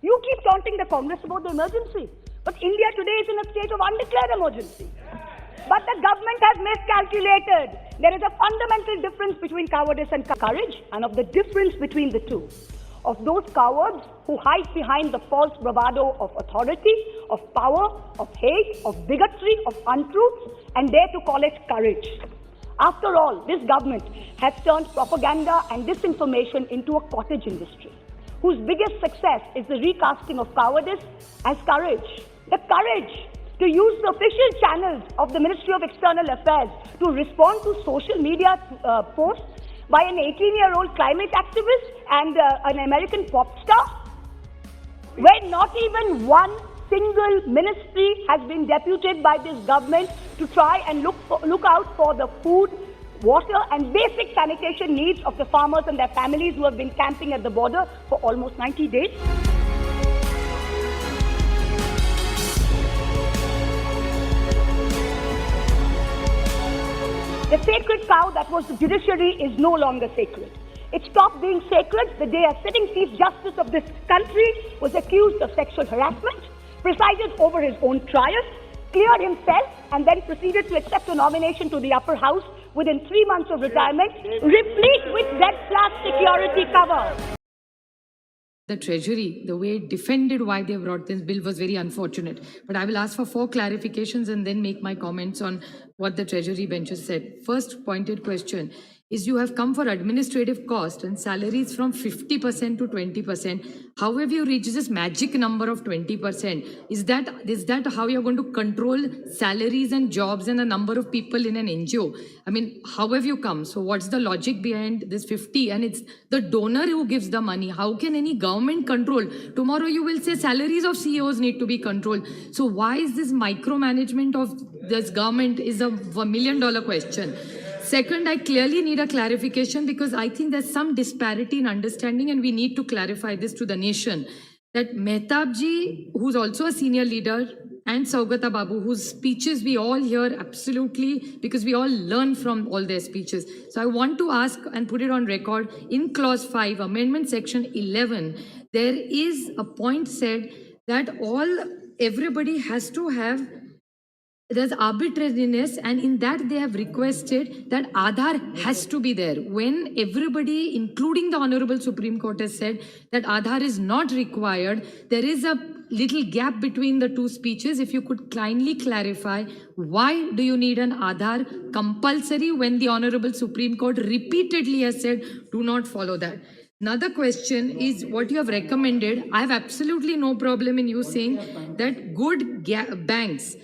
You keep taunting the Congress about the emergency. But India today is in a state of undeclared emergency. But the government has miscalculated. There is a fundamental difference between cowardice and courage, and of the difference between the two. Of those cowards who hide behind the false bravado of authority, of power, of hate, of bigotry, of untruth, and dare to call it courage. After all, this government has turned propaganda and disinformation into a cottage industry, whose biggest success is the recasting of cowardice as courage. The courage to use the official channels of the Ministry of External Affairs to respond to social media posts by an 18-year-old climate activist and an American pop star, where not even one single ministry has been deputed by this government to try and look out for the food, water and basic sanitation needs of the farmers and their families who have been camping at the border for almost 90 days. The sacred cow that was the judiciary is no longer sacred. It stopped being sacred the day a sitting Chief Justice of this country was accused of sexual harassment, presided over his own trial, cleared himself, and then proceeded to accept a nomination to the upper house within 3 months of retirement, replete with Z-class security cover. The Treasury, the way it defended why they brought this bill was very unfortunate. But I will ask for 4 clarifications and then make my comments on what the Treasury benches said. First pointed question is, you have come for administrative cost and salaries from 50% to 20%. How have you reached this magic number of 20%? Is that how you're going to control salaries and jobs and the number of people in an NGO? I mean, how have you come? So what's the logic behind this 50? And it's the donor who gives the money. How can any government control? Tomorrow you will say salaries of CEOs need to be controlled. So why is this micromanagement of this government is a $1 million question. Second, I clearly need a clarification because I think there's some disparity in understanding and we need to clarify this to the nation. That Mehtab ji, who's also a senior leader, and Saugata Babu, whose speeches we all hear absolutely because we all learn from all their speeches. So I want to ask and put it on record, in clause 5, amendment section 11, there is a point said that everybody has to have, there's arbitrariness, and in that they have requested that Aadhaar has to be there. When everybody, including the Honorable Supreme Court, has said that Aadhaar is not required, there is a little gap between the two speeches. If you could kindly clarify, why do you need an Aadhaar compulsory when the Honorable Supreme Court repeatedly has said, do not follow that? Another question is what you have recommended. I have absolutely no problem in you saying that good banks.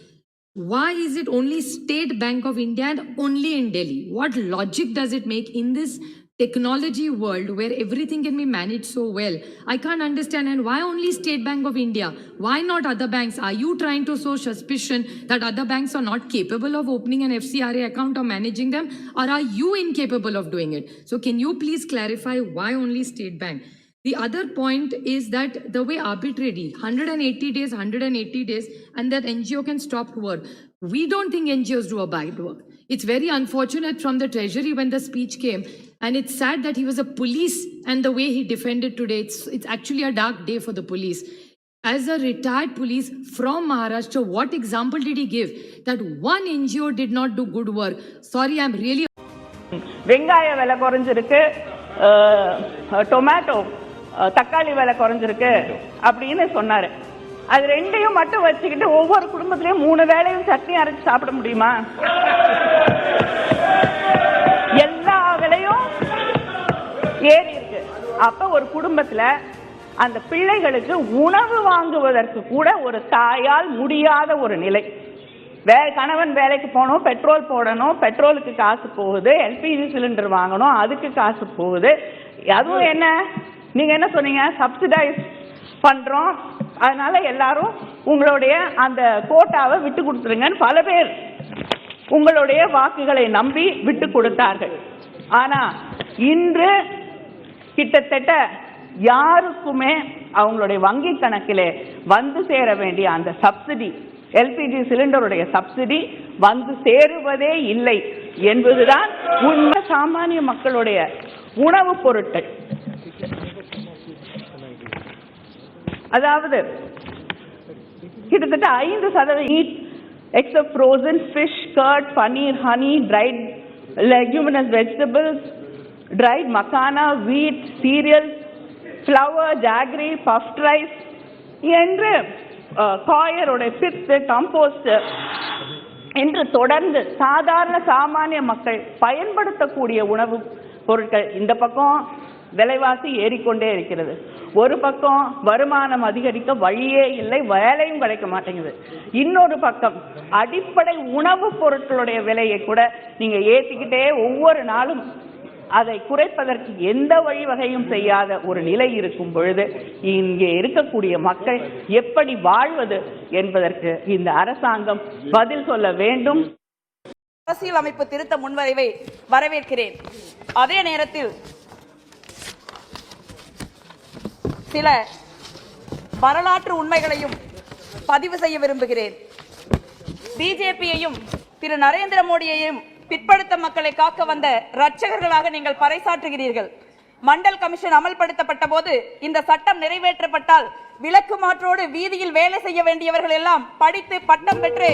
Why is it only State Bank of India and only in Delhi? What logic does it make in this technology world where everything can be managed so well? I can't understand. And why only State Bank of India? Why not other banks? Are you trying to sow suspicion that other banks are not capable of opening an FCRA account or managing them? Or are you incapable of doing it? So can you please clarify why only State Bank? The other point is that the way arbitrary, 180 days, and that NGO can stop work. We don't think NGOs do a bad work. It's very unfortunate from the Treasury when the speech came, and it's sad that he was a police and the way he defended today, it's actually a dark day for the police. As a retired police from Maharashtra, what example did he give? That one NGO did not do good work. Sorry, I'm really... வெங்காய விலை குறைஞ்சிருக்கு, tomato தக்காளி விலை குறைஞ்சிருக்கு அப்படின்னு சொன்னாரு. அது ரெண்டையும் மட்டும் வச்சுக்கிட்டு ஒவ்வொரு குடும்பத்திலயும் 3 வேளையும் சட்னி அரைச்சு சாப்பிட முடியுமா? எல்லா விலையும் ஏறி இருக்கு. அப்ப ஒரு குடும்பத்துல அந்த பிள்ளைகளுக்கு உணவு வாங்குவதற்கு கூட ஒரு தாயால் முடியாத ஒரு நிலை. கணவன் வேலைக்கு போகணும், பெட்ரோல் போடணும், பெட்ரோலுக்கு காசு போகுது, எல்பிஜி சிலிண்டர் வாங்கணும், அதுக்கு காசு போகுது. அதுவும் என்ன, நீங்க என்ன சொன்னீங்க, சப்சிடைஸ் பண்றோம், அதனால எல்லாரும் உங்களுடைய அந்த கோட்டாவை விட்டு கொடுத்துருங்கன்னு பல பேர் உங்களுடைய வாக்குகளை நம்பி விட்டு கொடுத்தார்கள். ஆனா இன்று கிட்டத்தட்ட யாருக்குமே அவங்களுடைய வங்கி கணக்கிலே வந்து சேர வேண்டிய அந்த சப்சிடி, எல்பிஜி சிலிண்டருடைய சப்சிடி வந்து சேருவதே இல்லை என்பதுதான் உண்மை. சாமானிய மக்களுடைய உணவுப் பொருட்கள் அதாவது கிட்டத்தட்ட 5% eat except frozen fish, curd, paneer, honey, dried leguminous vegetables, dried makana, wheat, cereals, flour, jaggery, puffed rice என்று காயரோட பித்து கம்போஸ்ட் என்று தொடர்ந்து சாதாரண சாமானிய மக்கள் பயன்படுத்தக்கூடிய உணவு பொருட்கள் இந்த பக்கம் விலைவாசி ஏறிக்கொண்டே இருக்கிறது. ஒரு பக்கம் வருமானம் அதிகரிக்க வழியே இல்லை, வேலையும் கிடைக்க மாட்டேங்குது. இன்னொரு பக்கம் அடிப்படை உணவுப் பொருட்களுடைய விலையை கூட நீங்க ஏத்திக்கிட்டே ஒவ்வொரு நாளும் அதை குறைப்பதற்கு எந்த வழிவகையும் செய்யாத ஒரு நிலை இருக்கும் பொழுது இங்கே இருக்கக்கூடிய மக்கள் எப்படி வாழ்வது என்பதற்கு இந்த அரசாங்கம் பதில் சொல்ல வேண்டும். அரசியலமைப்பு திருத்த முன்வரைவை வரவேற்கிறேன். அதே நேரத்தில் சில வரலாற்று உண்மைகளையும் பதிவு செய்ய விரும்புகிறேன். பிஜேபியையும் திரு நரேந்திர மோடியையும் பிற்படுத்த மக்களை காக்க வந்த இரட்சகர்களாக நீங்கள் பறைசாற்றுகிறீர்கள். மண்டல் கமிஷன் அமல்படுத்தப்பட்ட போது இந்த சட்டம் நிறைவேற்றப்பட்டால் விலக்கு மாற்றோடு வீதியில் வேலை செய்ய வேண்டியவர்கள் எல்லாம் படித்து பட்டம் பெற்று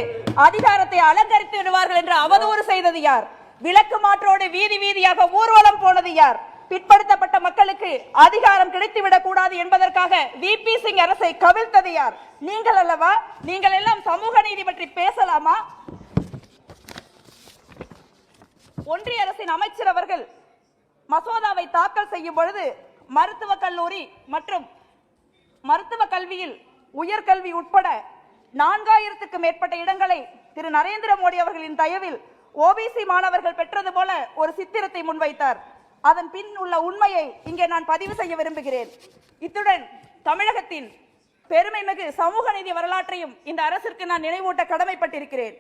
அதிகாரத்தை அலங்கரித்து விடுவார்கள் என்று அவதூறு செய்தது யார்? விலக்கு மாற்றோடு வீதி வீதியாக ஊர்வலம் போனது யார்? பிற்படுத்தப்பட்ட மக்களுக்கு அதிகாரம் கிடைத்துவிடக் கூடாது என்பதற்காக VP சிங் அரசை கவிழ்த்தது யார்? நீங்கள் அல்லவா? நீங்கள் எல்லாம் சமூக நீதி பற்றி பேசலாமா? ஒன்றிய அரசின் அமைச்சர் அவர்கள் மசோதாவை தாக்கல் செய்யும் பொழுது மருத்துவக் கல்லூரி மற்றும் மருத்துவ கல்வியில் உயர்கல்வி உட்பட 4000க்கும் மேற்பட்ட இடங்களை திரு நரேந்திர மோடி அவர்களின் தயவில் OBC மாணவர்கள் பெற்றது போல ஒரு சித்திரத்தை முன்வைத்தார். அதன் பின் உள்ள உண்மையை இங்கே நான் பதிவு செய்ய விரும்புகிறேன். இத்துடன் தமிழகத்தின் பெருமைமிகு சமூக நீதி வரலாற்றையும் இந்த அரசிற்கு நான் நினைவூட்ட கடமைப்பட்டிருக்கிறேன்.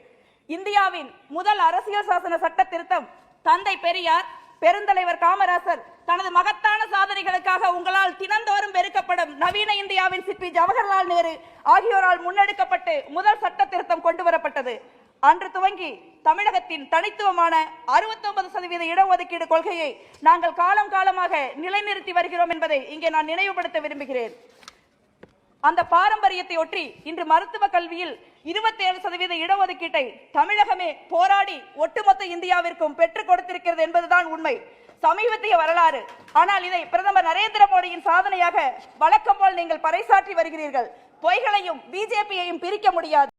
இந்தியாவின் முதல் அரசியல் சாசன சட்ட திருத்தம் தந்தை பெரியார், பெருந்தலைவர் காமராசர் தனது மகத்தான சாதனைகளுக்காக உங்களால் தினந்தோறும் வெறுக்கப்படும் நவீன இந்தியாவின் சிற்பி ஜவஹர்லால் நேரு ஆகியோரால் முன்னெடுக்கப்பட்டு முதல் சட்ட திருத்தம் கொண்டு வரப்பட்டது. அன்று துவங்கி தமிழகத்தின் தனித்துவமான 69% இடஒதுக்கீடு கொள்கையை நாங்கள் காலம் காலமாக நிலைநிறுத்தி வருகிறோம் என்பதை இங்கே நான் நினைவுபடுத்த விரும்புகிறேன். அந்த பாரம்பரியத்தை ஒற்றி இன்று மருத்துவ கல்வியில் 27% இடஒதுக்கீட்டை தமிழகமே போராடி ஒட்டுமொத்த இந்தியாவிற்கும் பெற்றுக் கொடுத்திருக்கிறது என்பதுதான் உண்மை, சமீபத்திய வரலாறு. ஆனால் இதை பிரதமர் நரேந்திர மோடியின் சாதனையாக வழக்கம் போல் நீங்கள் பறைசாற்றி வருகிறீர்கள். பொய்களையும் பிஜேபியையும் பிரிக்க முடியாது.